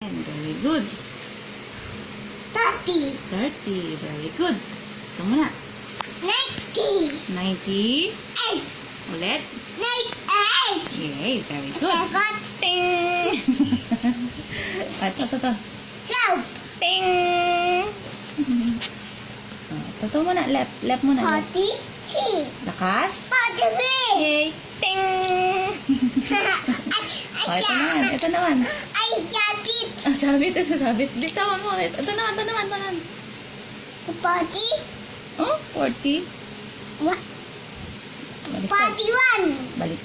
Very good. 30. 30. Very good. Ito muna. 90. 90. 8. Ulit. 98. Yay. Very good. 7. Ting! Ito. 12. Ting! Ito muna. Left. Left muna. Left. 43. Lakas. 43. Yay. Ting! Ito naman. Ito naman. Ay, sabit. Sabit. Ito sabit. Bitawan mo ulit. Ito naman. Ito naman. Ito naman. 40. Oh, 40. What? Baliktad. 41. Balik.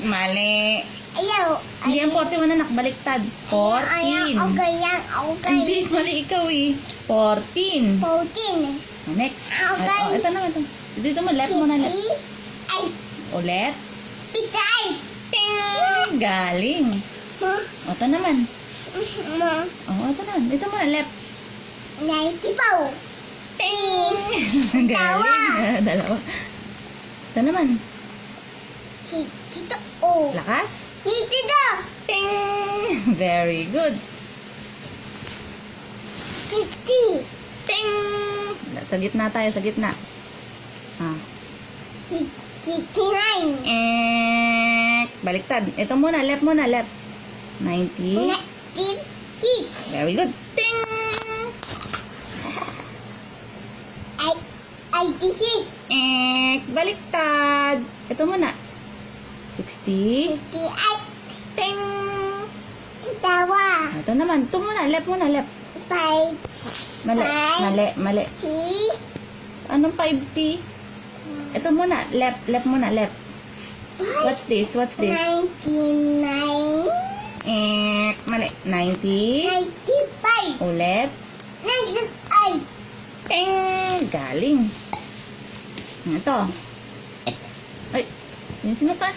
Mali. Ayaw. Hindi ang 41 anak. Baliktad. 14. Ayaw. Okay yan. Okay. Hindi, mali ikaw eh. 14. 14. Next. Okay. Ito naman. Ito. Dito mo, left mo na left. 58. Ulit. 58. Ting! Galing. Ma. Ito naman. Ma. Oh, ito naman. Dito mo na left. 94. Ting! Galing. Dalawa. Ito naman. Dito. Oh. Lakas. Dito. Ting! Very good. 60. Ting! Sa gitna tayo, sa gitna. Ah. 69. Baliktad. Ito muna, left muna, left. 90. 96. Very good. Ting! 86. Baliktad. Ito muna. 60. 58. Ting! Tawa. Ito naman. Ito muna, left muna, left. 5. Mali, mali, mali. T. Anong 5T? Ito muna, left, left muna, left. What's this? What's this? 99. Mali. 90. 95. Ulit. 98. Ting! Galing. Ito. Ay, sino pa?